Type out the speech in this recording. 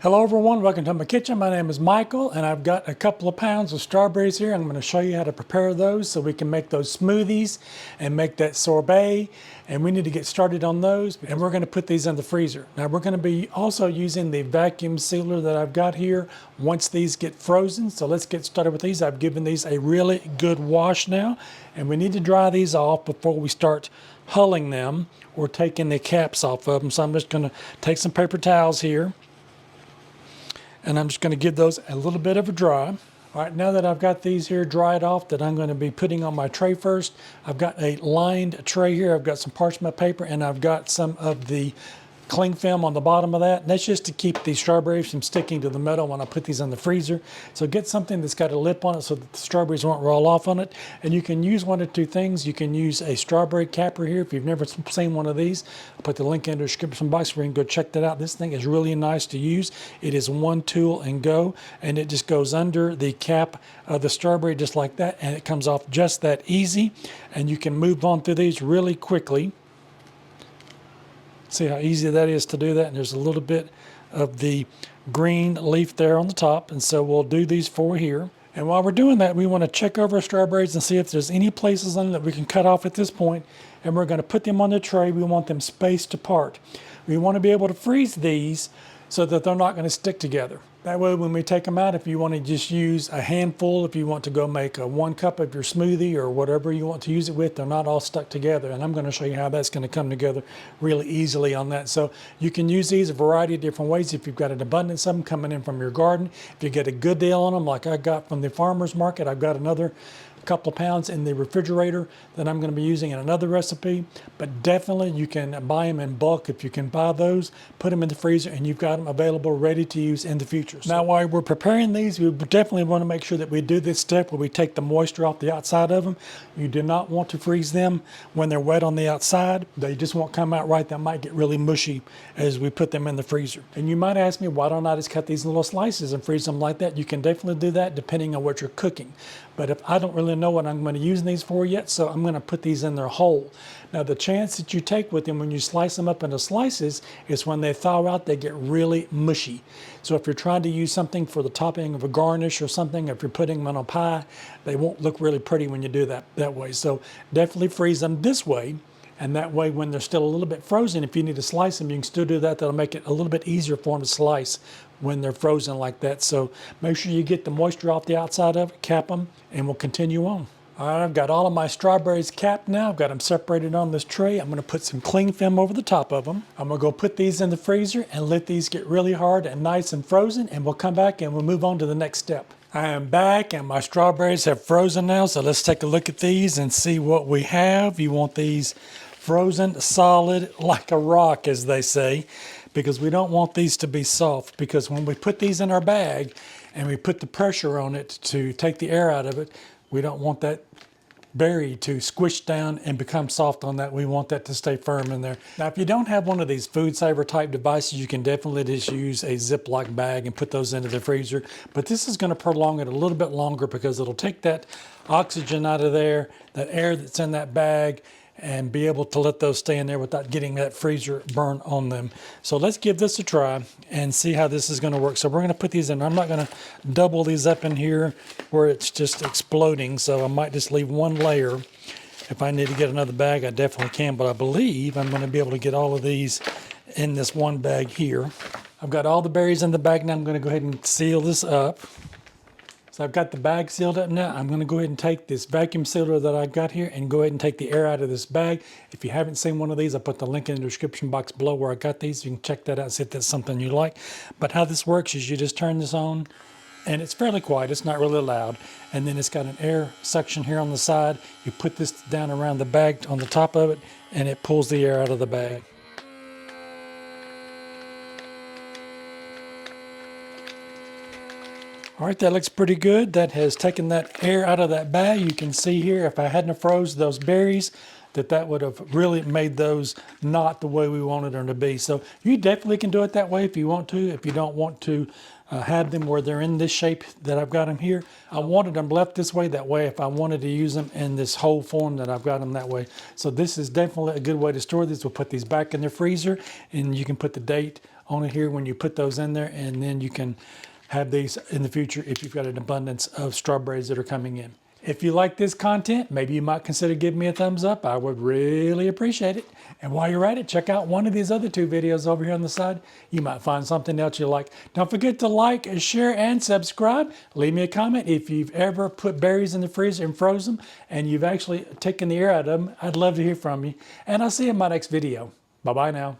Hello everyone, welcome to my kitchen. My name is Michael and I've got a couple of pounds of strawberries here. I'm going to show you how to prepare those so we can make those smoothies and make that sorbet, and we need to get started on those, and we're going to put these in the freezer. Now we're going to be also using the vacuum sealer that I've got here once these get frozen. So let's get started with these. I've given these a really good wash now, and we need to dry these off before we start hulling them or taking the caps off of them. So I'm just going to take some paper towels here, and I'm just going to give those a little bit of a dry. All right, now that I've got these here dried off that I'm going to be putting on my tray first, I've got a lined tray here. I've got some parchment paper and I've got some of the cling film on the bottom of that. And that's just to keep these strawberries from sticking to the metal when I put these in the freezer. So get something that's got a lip on it so that the strawberries won't roll off on it. And you can use one of two things. You can use a strawberry capper here if you've never seen one of these. I'll put the link in the description box where you can go check that out. This thing is really nice to use. It is one tool and go, and it just goes under the cap of the strawberry just like that, and it comes off just that easy. And you can move on through these really quickly. See how easy that is to do that, and there's a little bit of the green leaf there on the top, and so we'll do these four here. And while we're doing that, we want to check over our strawberries and see if there's any places on them that we can cut off at this point, and we're going to put them on the tray. We want them spaced apart. We want to be able to freeze these so that they're not going to stick together. That way when we take them out, if you want to just use a handful, if you want to go make a 1 cup of your smoothie or whatever you want to use it with, they're not all stuck together. And I'm going to show you how that's going to come together really easily on that. So you can use these a variety of different ways. If you've got an abundance of them coming in from your garden, if you get a good deal on them like I got from the farmer's market, I've got another couple of pounds in the refrigerator that I'm going to be using in another recipe. But definitely you can buy them in bulk. If you can buy those, put them in the freezer, and you've got them available ready to use in the future. Now while we're preparing these, we definitely want to make sure that we do this step where we take the moisture off the outside of them. You do not want to freeze them when they're wet on the outside. They just won't come out right. They might get really mushy as we put them in the freezer. And you might ask me, why don't I just cut these in little slices and freeze them like that? You can definitely do that depending on what you're cooking. But if I don't really know what I'm going to use these for yet, so I'm going to put these in there whole. Now the chance that you take with them when you slice them up into slices is when they thaw out, they get really mushy. So if you're trying to use something for the topping of a garnish or something, if you're putting them on a pie, they won't look really pretty when you do that way. So definitely freeze them this way. And that way, when they're still a little bit frozen, if you need to slice them, you can still do that. That'll make it a little bit easier for them to slice when they're frozen like that. So make sure you get the moisture off the outside of it, cap them, and we'll continue on. All right, I've got all of my strawberries capped now. I've got them separated on this tray. I'm going to put some cling film over the top of them. I'm going to go put these in the freezer and let these get really hard and nice and frozen, and we'll come back and we'll move on to the next step. I am back and my strawberries have frozen now, so let's take a look at these and see what we have. You want these frozen solid like a rock, as they say, because we don't want these to be soft, because when we put these in our bag and we put the pressure on it to take the air out of it, we don't want that berry to squish down and become soft on that. We want that to stay firm in there. Now, if you don't have one of these food saver type devices, you can definitely just use a Ziploc bag and put those into the freezer. But this is going to prolong it a little bit longer because it'll take that oxygen out of there, that air that's in that bag, and be able to let those stay in there without getting that freezer burn on them. So let's give this a try and see how this is going to work. So we're going to put these in. I'm not going to double these up in here where it's just exploding, so I might just leave one layer. If I need to get another bag, I definitely can, but I believe I'm going to be able to get all of these in this one bag here. I've got all the berries in the bag now. I'm going to go ahead and seal this up. So I've got the bag sealed up now. I'm going to go ahead and take this vacuum sealer that I've got here and go ahead and take the air out of this bag. If you haven't seen one of these, I'll put the link in the description box below where I got these. You can check that out and see if that's something you like. But how this works is you just turn this on, and it's fairly quiet. It's not really loud. And then it's got an air suction here on the side. You put this down around the bag on the top of it, and it pulls the air out of the bag. All right, that looks pretty good. That has taken that air out of that bag. You can see here, if I hadn't froze those berries, that would have really made those not the way we wanted them to be. So you definitely can do it that way if you want to. If you don't want to have them where they're in this shape that I've got them here, I wanted them left this way. That way, if I wanted to use them in this whole form, that I've got them that way. So this is definitely a good way to store these. We'll put these back in the freezer, and you can put the date only here when you put those in there, and then you can have these in the future if you've got an abundance of strawberries that are coming in. If you like this content, maybe you might consider giving me a thumbs up. I would really appreciate it. And while you're at it, check out one of these other 2 videos over here on the side. You might find something else you like. Don't forget to like, share, and subscribe. Leave me a comment if you've ever put berries in the freezer and froze them and you've actually taken the air out of them. I'd love to hear from you. And I'll see you in my next video. Bye-bye now.